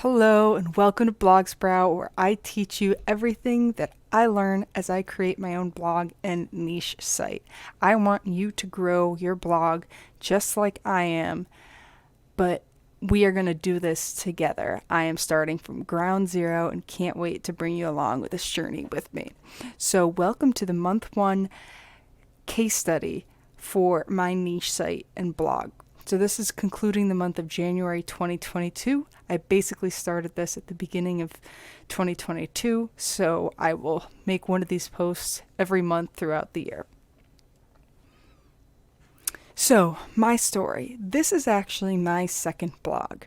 Hello and welcome to Blog Sprout, where I teach you everything that I learn as I create my own blog and niche site. I want you to grow your blog just like I am, but we are going to do this together. I am starting from ground zero and can't wait to bring you along with this journey with me. So welcome to the month one case study for my niche site and blog. So this is concluding the month of January 2022. I basically started this at the beginning of 2022, so I will make one of these posts every month throughout the year. So, my story. This is actually my second blog.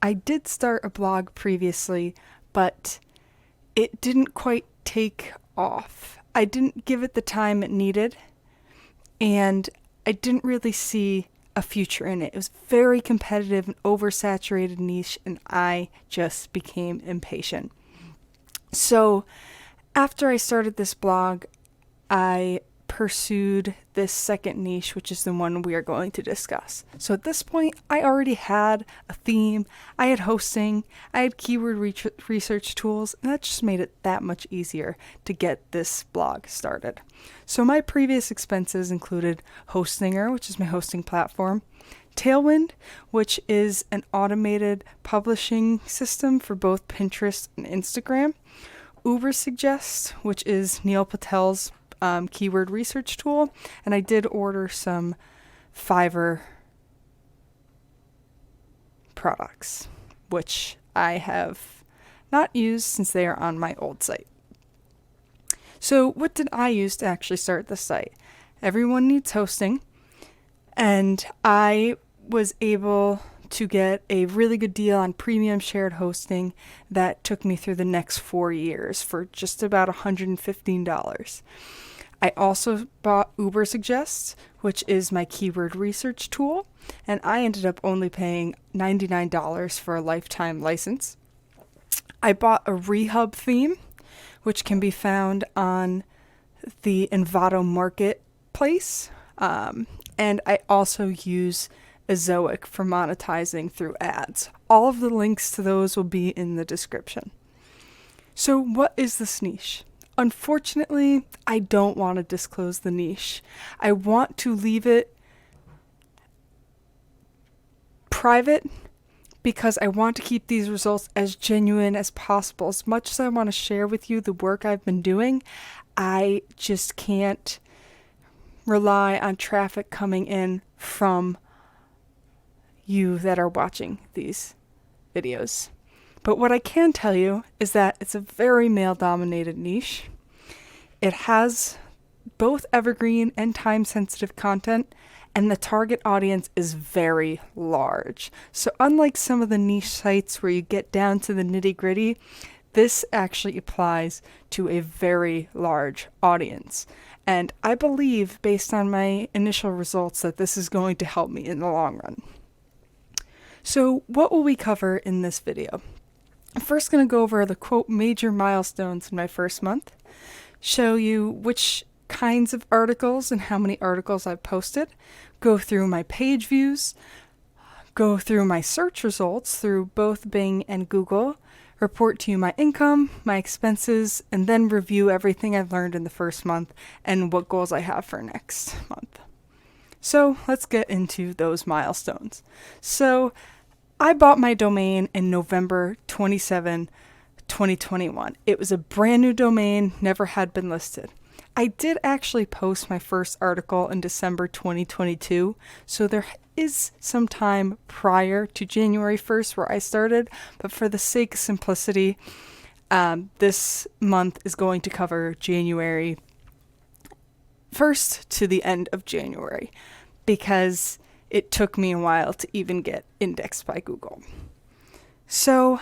I did start a blog previously, but it didn't quite take off. I didn't give it the time it needed, and I didn't really see a future in it. It was very competitive and oversaturated niche, and I just became impatient. So after I started this blog, I pursued this second niche, which is the one we are going to discuss. So at this point, I already had a theme, I had hosting, I had keyword research tools, and that just made it that much easier to get this blog started. So my previous expenses included Hostinger, which is my hosting platform, Tailwind, which is an automated publishing system for both Pinterest and Instagram, Ubersuggest, which is Neil Patel's keyword research tool, and I did order some Fiverr products, which I have not used since they are on my old site. So what did I use to actually start the site? Everyone needs hosting, and I was able to get a really good deal on premium shared hosting that took me through the next 4 years for just about $115. I also bought Ubersuggest, which is my keyword research tool, and I ended up only paying $99 for a lifetime license. I bought a Rehub theme, which can be found on the Envato marketplace, and I also use Ezoic for monetizing through ads. All of the links to those will be in the description. So what is this niche? Unfortunately, I don't want to disclose the niche. I want to leave it private because I want to keep these results as genuine as possible. As much as I want to share with you the work I've been doing, I just can't rely on traffic coming in from you that are watching these videos. But what I can tell you is that it's a very male-dominated niche. It has both evergreen and time-sensitive content, and the target audience is very large. So unlike some of the niche sites where you get down to the nitty-gritty, this actually applies to a very large audience. And I believe, based on my initial results, that this is going to help me in the long run. So what will we cover in this video? I'm first going to go over the quote major milestones in my first month, show you which kinds of articles and how many articles I've posted, go through my page views, go through my search results through both Bing and Google, report to you my income, my expenses, and then review everything I've learned in the first month and what goals I have for next month. So let's get into those milestones. So I bought my domain in November 27, 2021. It was a brand new domain, never had been listed. I did actually post my first article in December 2022, so there is some time prior to January 1st where I started, but for the sake of simplicity, this month is going to cover January 1st to the end of January, because it took me a while to even get indexed by Google. So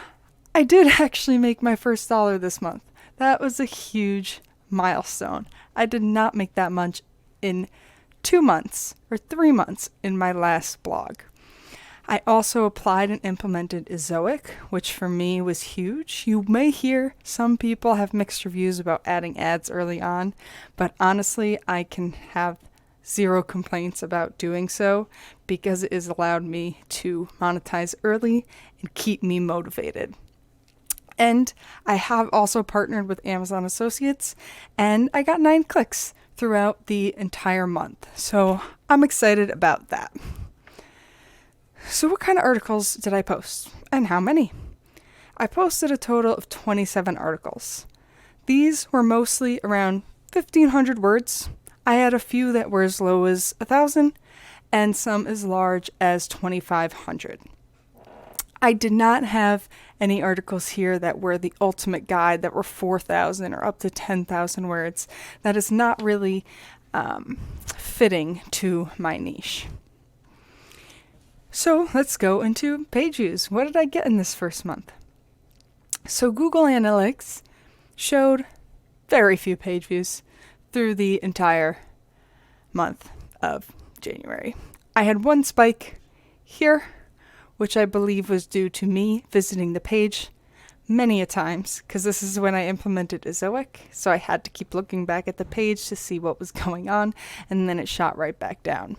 I did actually make my first dollar this month. That was a huge milestone. I did not make that much in 2 months or 3 months in my last blog. I also applied and implemented Ezoic, which for me was huge. You may hear some people have mixed reviews about adding ads early on, but honestly, I can have zero complaints about doing so because it has allowed me to monetize early and keep me motivated. And I have also partnered with Amazon Associates, and I got 9 clicks throughout the entire month. So I'm excited about that. So what kind of articles did I post, and how many? I posted a total of 27 articles. These were mostly around 1,500 words. I had a few that were as low as 1,000 and some as large as 2,500. I did not have any articles here that were the ultimate guide that were 4,000 or up to 10,000 words. That is not really fitting to my niche. So let's go into page views. What did I get in this first month? So Google Analytics showed very few page views through the entire month of January. I had one spike here, which I believe was due to me visiting the page many a times, because this is when I implemented Ezoic, so I had to keep looking back at the page to see what was going on, and then it shot right back down.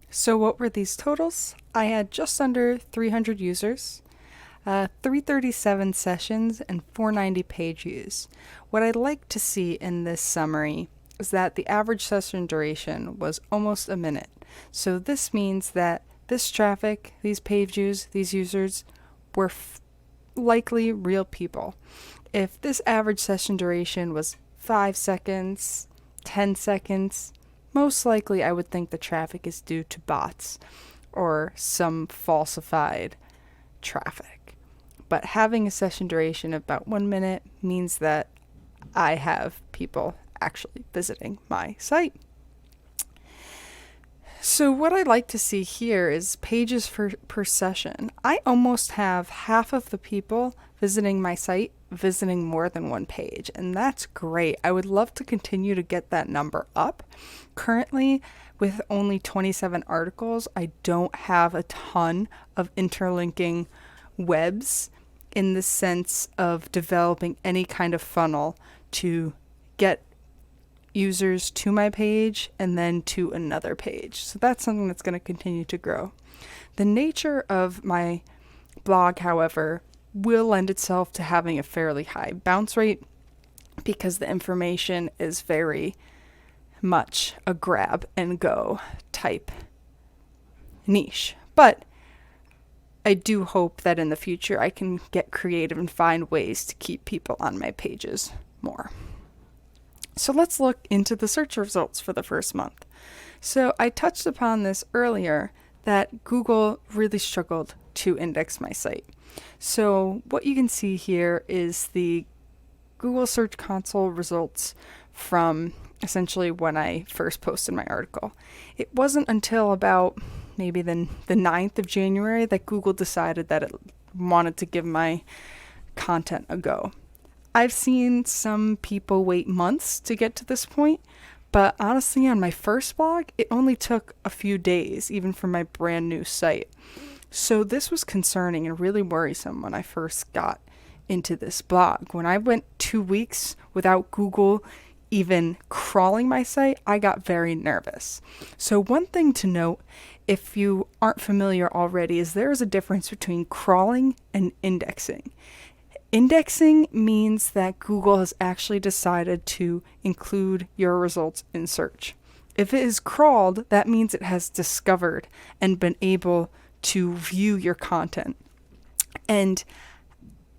So what were these totals? I had just under 300 users, 337 sessions, and 490 page views. What I'd like to see in this summary is that the average session duration was almost a minute. So this means that this traffic, these page views, these users were likely real people. If this average session duration was 5 seconds, 10 seconds, most likely I would think the traffic is due to bots or some falsified traffic. But having a session duration of about 1 minute means that I have people actually visiting my site. So what I'd like to see here is pages per session. I almost have half of the people visiting my site visiting more than one page, and that's great. I would love to continue to get that number up. Currently, with only 27 articles, I don't have a ton of interlinking webs in the sense of developing any kind of funnel to get users to my page and then to another page. So that's something that's going to continue to grow. The nature of my blog, however, will lend itself to having a fairly high bounce rate because the information is very much a grab and go type niche. But I do hope that in the future I can get creative and find ways to keep people on my pages more. So let's look into the search results for the first month. So I touched upon this earlier that Google really struggled to index my site. So what you can see here is the Google Search Console results from essentially when I first posted my article. It wasn't until about maybe the 9th of January that Google decided that it wanted to give my content a go. I've seen some people wait months to get to this point, but honestly, on my first blog, it only took a few days, even for my brand new site. So this was concerning and really worrisome when I first got into this blog. When I went 2 weeks without Google even crawling my site, I got very nervous. So one thing to note, if you aren't familiar already, is there is a difference between crawling and indexing. Indexing means that Google has actually decided to include your results in search. If it is crawled, that means it has discovered and been able to view your content. And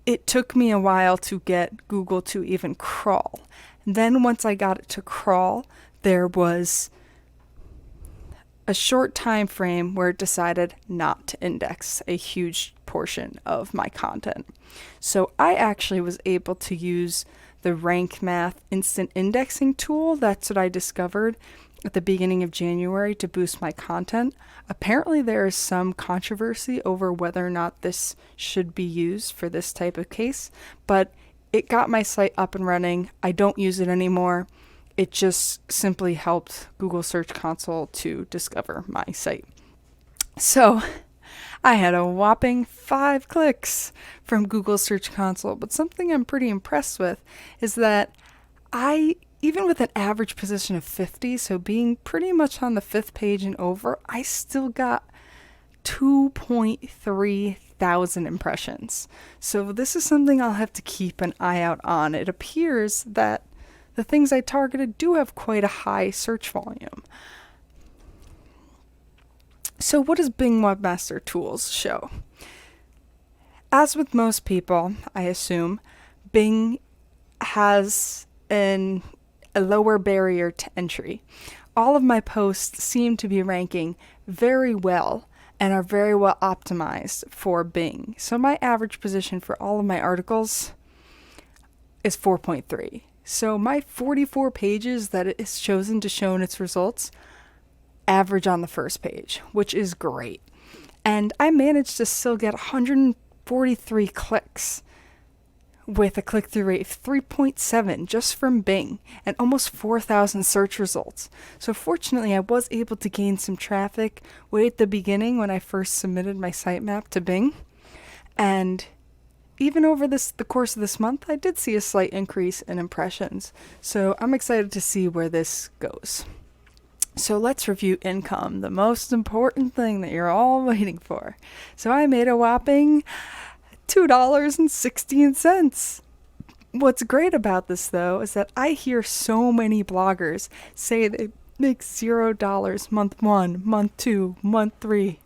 it took me a while to get Google to even crawl. Then once I got it to crawl, there was a short time frame where it decided not to index a huge portion of my content. So I actually was able to use the Rank Math instant indexing tool. That's what I discovered at the beginning of January to boost my content. Apparently there is some controversy over whether or not this should be used for this type of case, but it got my site up and running. I don't use it anymore. It just simply helped Google Search Console to discover my site. So I had a whopping 5 clicks from Google Search Console, but something I'm pretty impressed with is that even with an average position of 50, so being pretty much on the 5th page and over, I still got 2.3 30,000 impressions. So this is something I'll have to keep an eye out on. It appears that the things I targeted do have quite a high search volume. So what does Bing Webmaster Tools show? As with most people, I assume, Bing has a lower barrier to entry. All of my posts seem to be ranking very well and are very well optimized for Bing. So my average position for all of my articles is 4.3. So my 44 pages that it is chosen to show in its results average on the first page, which is great. And I managed to still get 143 clicks with a click-through rate of 3.7 just from Bing and almost 4,000 search results. So fortunately, I was able to gain some traffic way at the beginning when I first submitted my sitemap to Bing. And even over the course of this month, I did see a slight increase in impressions. So I'm excited to see where this goes. So let's review income, the most important thing that you're all waiting for. So I made a whopping $2.16. What's great about this, though, is that I hear so many bloggers say they make $0 month 1, month 2, month 3,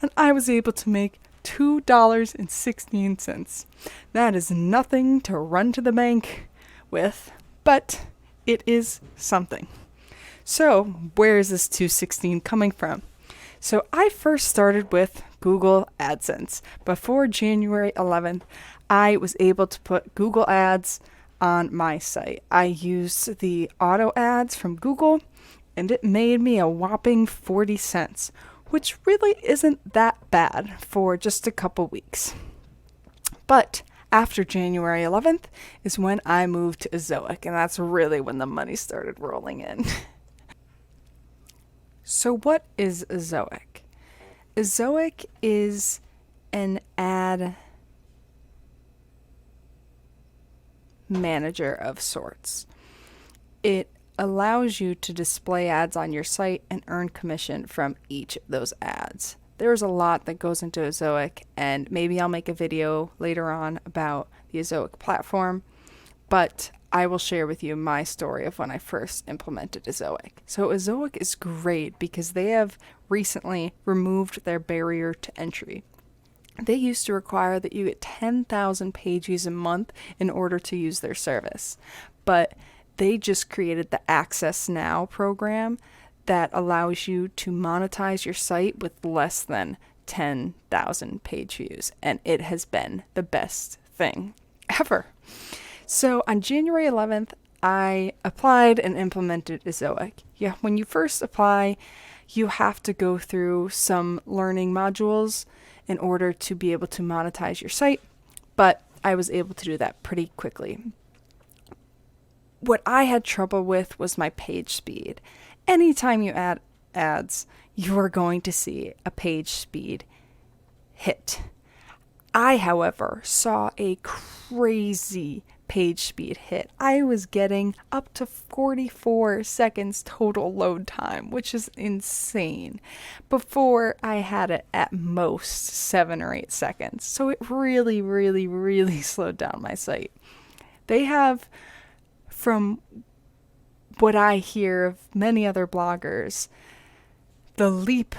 and I was able to make $2.16. That is nothing to run to the bank with, but it is something. So where is this 216 coming from? So I first started with Google AdSense. Before January 11th, I was able to put Google ads on my site. I used the auto ads from Google, and it made me a whopping 40 cents, which really isn't that bad for just a couple weeks. But after January 11th is when I moved to Ezoic, and that's really when the money started rolling in. So what is Ezoic? Ezoic is an ad manager of sorts. It allows you to display ads on your site and earn commission from each of those ads. There's a lot that goes into Ezoic, and maybe I'll make a video later on about the Ezoic platform, but I will share with you my story of when I first implemented Ezoic. So Ezoic is great because they have recently removed their barrier to entry. They used to require that you get 10,000 page views a month in order to use their service. But they just created the Access Now program that allows you to monetize your site with less than 10,000 page views. And it has been the best thing ever. So on January 11th, I applied and implemented Ezoic. Yeah, when you first apply, you have to go through some learning modules in order to be able to monetize your site, but I was able to do that pretty quickly. What I had trouble with was my page speed. Anytime you add ads, you are going to see a page speed hit. I, however, saw a crazy page speed hit. I was getting up to 44 seconds total load time, which is insane. Before I had it at most 7 or 8 seconds. So it really, really, really slowed down my site. They have, from what I hear of many other bloggers, the Leap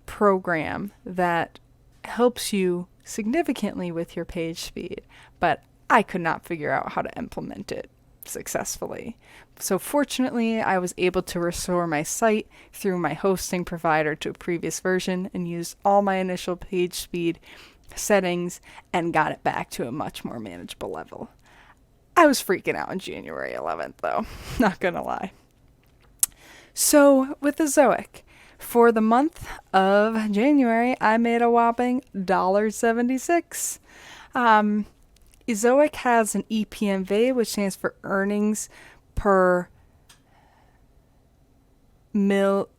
program that helps you significantly with your page speed, but I could not figure out how to implement it successfully. So fortunately, I was able to restore my site through my hosting provider to a previous version and used all my initial page speed settings and got it back to a much more manageable level. I was freaking out on January 11th, though, not gonna lie. So with Ezoic, for the month of January, I made a whopping $1.76. Ezoic has an EPMV, which stands for earnings per mil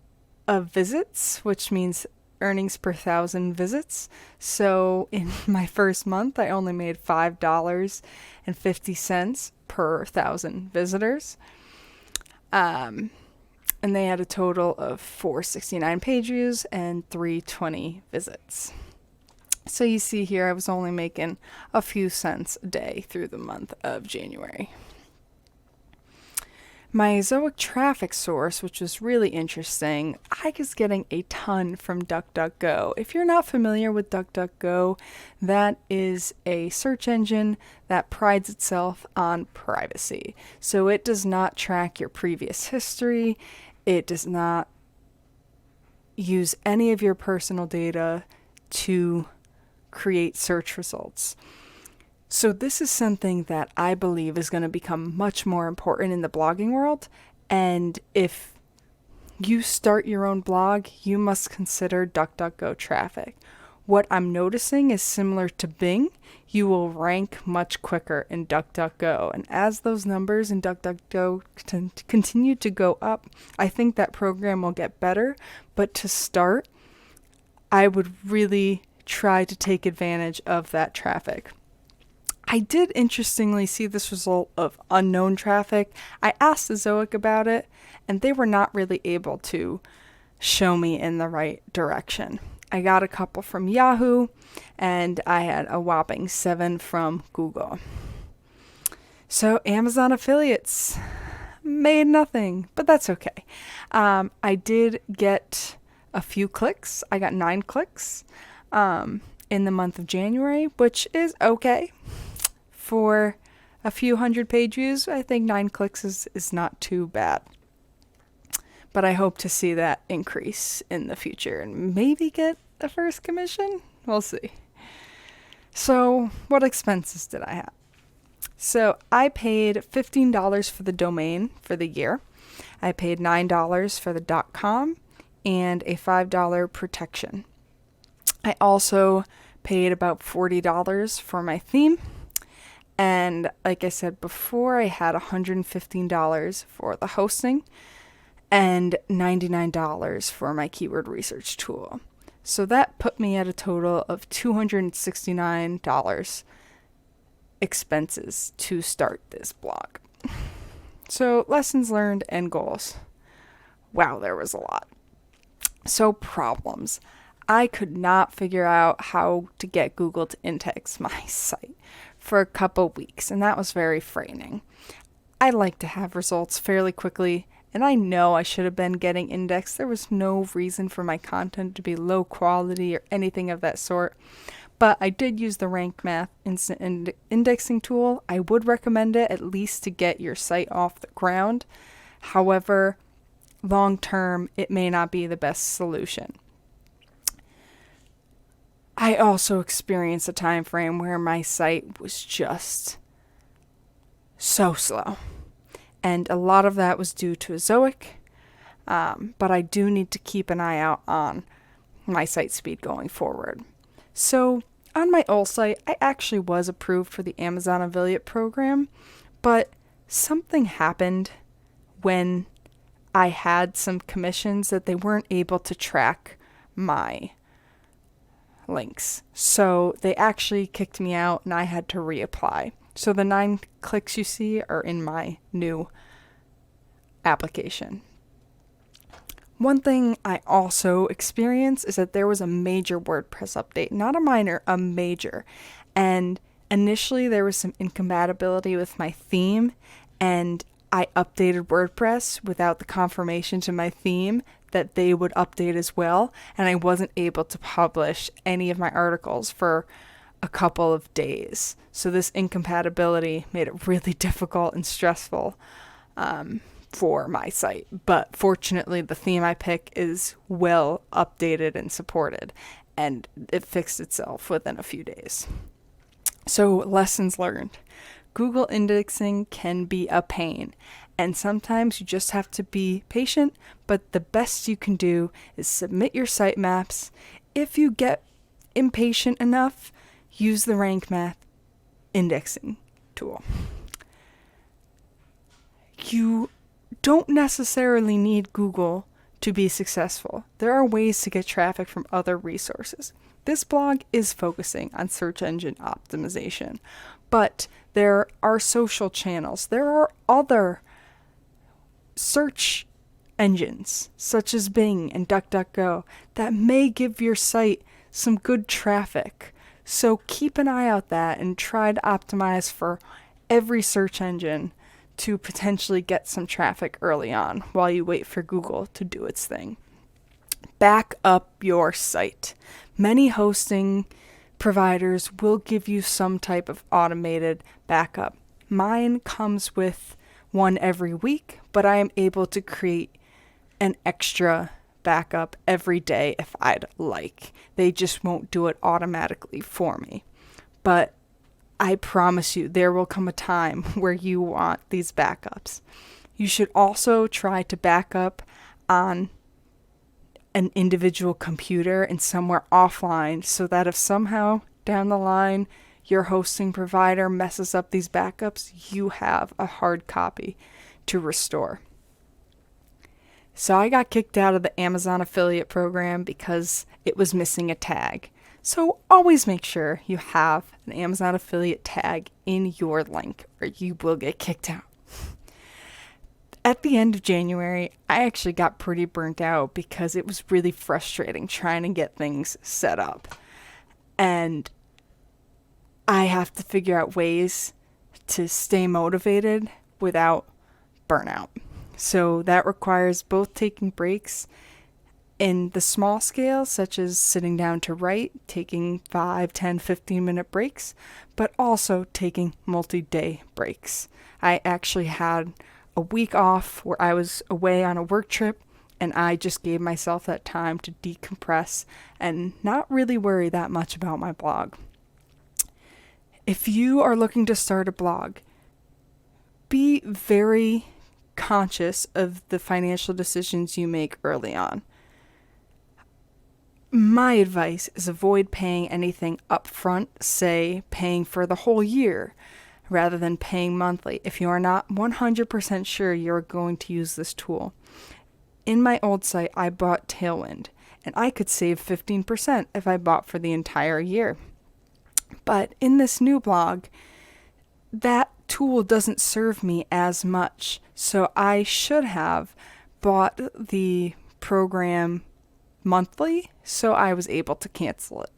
of visits, which means earnings per 1,000 visits. So in my first month, I only made $5.50 per 1,000 visitors. And they had a total of 469 page views and 320 visits. So you see here, I was only making a few cents a day through the month of January. My Ezoic traffic source, which was really interesting, I was getting a ton from DuckDuckGo. If you're not familiar with DuckDuckGo, that is a search engine that prides itself on privacy. So it does not track your previous history. It does not use any of your personal data to create search results. So this is something that I believe is going to become much more important in the blogging world. And if you start your own blog, you must consider DuckDuckGo traffic. What I'm noticing is similar to Bing. You will rank much quicker in DuckDuckGo. And as those numbers in DuckDuckGo continue to go up, I think that program will get better. But to start, I would really try to take advantage of that traffic. I did interestingly see this result of unknown traffic. I asked Ezoic about it, and they were not really able to show me in the right direction. I got a couple from Yahoo, and I had a whopping 7 from Google. So Amazon affiliates made nothing, but that's okay. I did get a few clicks. I got 9 clicks in the month of January, which is okay. For a few hundred page views, I think 9 clicks is not too bad. But I hope to see that increase in the future and maybe get the first commission. We'll see. So what expenses did I have? So I paid $15 for the domain for the year. I paid $9 for the .com and a $5 protection. I also paid about $40 for my theme. And like I said before, I had $115 for the hosting and $99 for my keyword research tool. So that put me at a total of $269 expenses to start this blog. So lessons learned and goals. Wow, there was a lot. So problems. I could not figure out how to get Google to index my site for a couple weeks, and that was very frightening. I like to have results fairly quickly, and I know I should have been getting indexed. There was no reason for my content to be low quality or anything of that sort, but I did use the Rank Math instant indexing tool. I would recommend it at least to get your site off the ground. However, long term, it may not be the best solution. I also experienced a time frame where my site was just so slow. And a lot of that was due to Ezoic. But I do need to keep an eye out on my site speed going forward. So on my old site, I actually was approved for the Amazon affiliate program. But something happened when I had some commissions that they weren't able to track my links. So they actually kicked me out and I had to reapply. So the 9 clicks you see are in my new application. One thing I also experienced is that there was a major WordPress update, not a minor, a major. And initially there was some incompatibility with my theme, and I updated WordPress without the confirmation to my theme that they would update as well, and I wasn't able to publish any of my articles for a couple of days. So this incompatibility made it really difficult and stressful for my site. But fortunately, the theme I pick is well updated and supported, and it fixed itself within a few days. So lessons learned. Google indexing can be a pain, and sometimes you just have to be patient, but the best you can do is submit your sitemaps. If you get impatient enough, use the Rank Math indexing tool. You don't necessarily need Google to be successful. There are ways to get traffic from other resources. This blog is focusing on search engine optimization, but there are social channels. There are other search engines, such as Bing and DuckDuckGo, that may give your site some good traffic. So keep an eye out that and try to optimize for every search engine to potentially get some traffic early on while you wait for Google to do its thing. Back up your site. Many hosting providers will give you some type of automated backup. Mine comes with one every week, but I am able to create an extra backup every day if I'd like. They just won't do it automatically for me. But I promise you, there will come a time where you want these backups. You should also try to back up on an individual computer and somewhere offline so that if somehow down the line your hosting provider messes up these backups, you have a hard copy to restore. So I got kicked out of the Amazon affiliate program because it was missing a tag. So always make sure you have an Amazon affiliate tag in your link or you will get kicked out. At the end of January, I actually got pretty burnt out because it was really frustrating trying to get things set up. And I have to figure out ways to stay motivated without burnout. So that requires both taking breaks in the small scale, such as sitting down to write, taking 5, 10, 15-minute breaks, but also taking multi-day breaks. I actually had a week off where I was away on a work trip, and I just gave myself that time to decompress and not really worry that much about my blog. If you are looking to start a blog, be very conscious of the financial decisions you make early on. My advice is avoid paying anything upfront, say paying for the whole year, rather than paying monthly if you are not 100% sure you're going to use this tool. In my old site, I bought Tailwind, and I could save 15% if I bought for the entire year. But in this new blog, that tool doesn't serve me as much, so I should have bought the program monthly, so I was able to cancel it.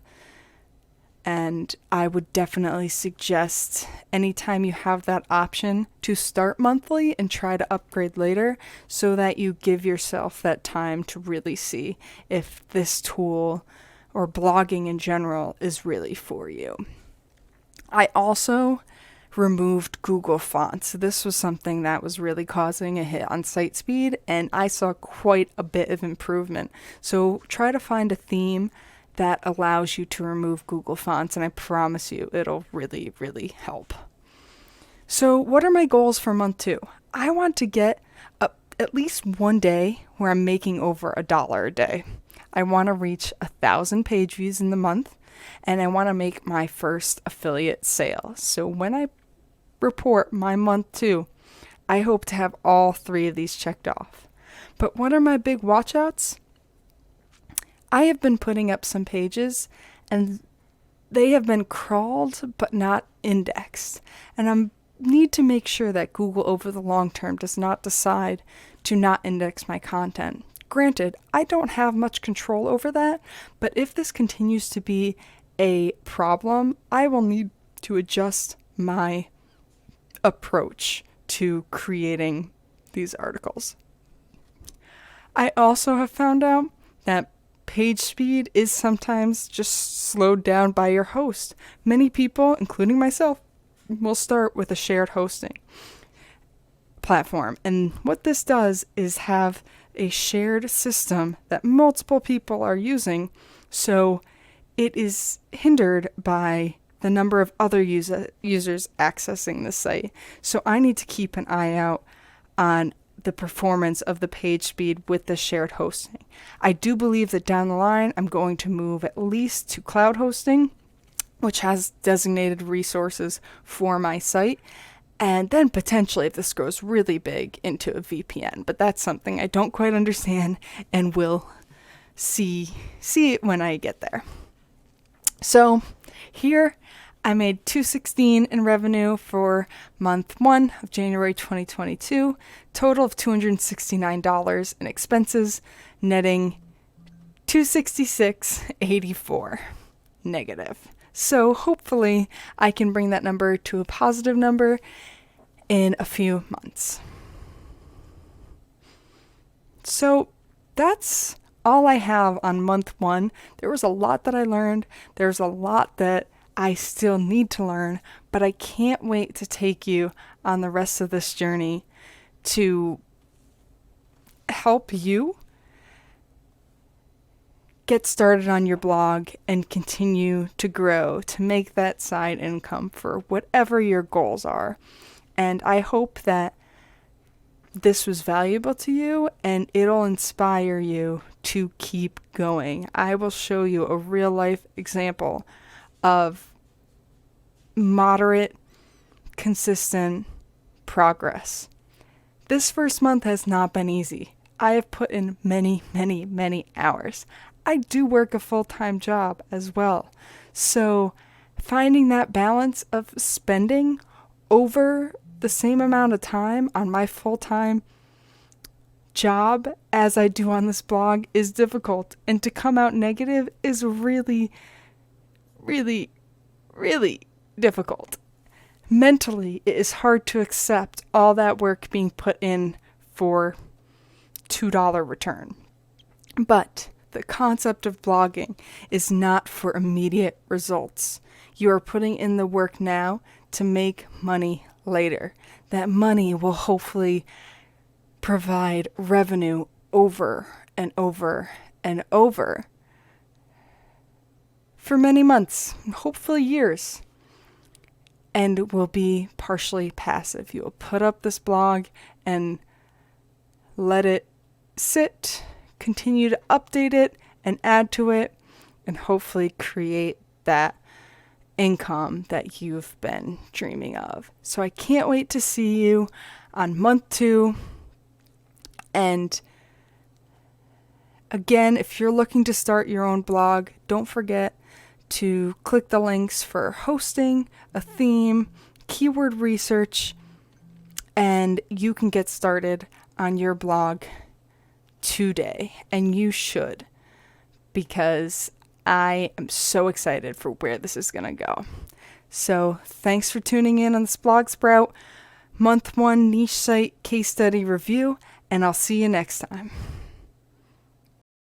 And I would definitely suggest anytime you have that option to start monthly and try to upgrade later so that you give yourself that time to really see if this tool or blogging in general is really for you. I also removed Google fonts. This was something that was really causing a hit on site speed, and I saw quite a bit of improvement. So try to find a theme that allows you to remove Google fonts, and I promise you it'll really, really help. So what are my goals for month 2? I want to get at least one day where I'm making over $1 a day. I want to reach 1,000 page views in the month, and I want to make my first affiliate sale. So when I report my month 2, I hope to have all 3 of these checked off. But what are my big watchouts? I have been putting up some pages, and they have been crawled but not indexed. And I need to make sure that Google over the long term does not decide to not index my content. Granted, I don't have much control over that, but if this continues to be a problem, I will need to adjust my approach to creating these articles. I also have found out that page speed is sometimes just slowed down by your host. Many people, including myself, will start with a shared hosting platform. And what this does is have a shared system that multiple people are using, so it is hindered by the number of other users accessing the site. So I need to keep an eye out on the performance of the page speed with the shared hosting. I do believe that down the line, I'm going to move at least to cloud hosting, which has designated resources for my site, and then potentially, if this grows really big, into a VPN. But that's something I don't quite understand and will see it when I get there. So here I made $216 in revenue for month 1 of January 2022, total of $269 in expenses, netting $266.84 negative. So hopefully I can bring that number to a positive number in a few months. So that's all I have on month 1. There was a lot that I learned. There's a lot that I still need to learn, but I can't wait to take you on the rest of this journey to help you get started on your blog and continue to grow to make that side income for whatever your goals are. And I hope that this was valuable to you and it'll inspire you to keep going. I will show you a real life example of moderate, consistent progress. This first month has not been easy. I have put in many, many, many hours. I do work a full-time job as well. So finding that balance of spending over the same amount of time on my full-time job as I do on this blog is difficult. And to come out negative is really, really, really difficult. Mentally, it is hard to accept all that work being put in for $2 return. But the concept of blogging is not for immediate results. You are putting in the work now to make money later. That money will hopefully provide revenue over and over and over for many months, hopefully years, and will be partially passive. You will put up this blog and let it sit, continue to update it and add to it, and hopefully create that income that you've been dreaming of. So I can't wait to see you on month 2. And again, if you're looking to start your own blog, don't forget to click the links for hosting, a theme, keyword research, and you can get started on your blog today. And you should, because I am so excited for where this is going to go. So thanks for tuning in on this Blog Sprout Month 1 Niche Site Case Study Review, and I'll see you next time.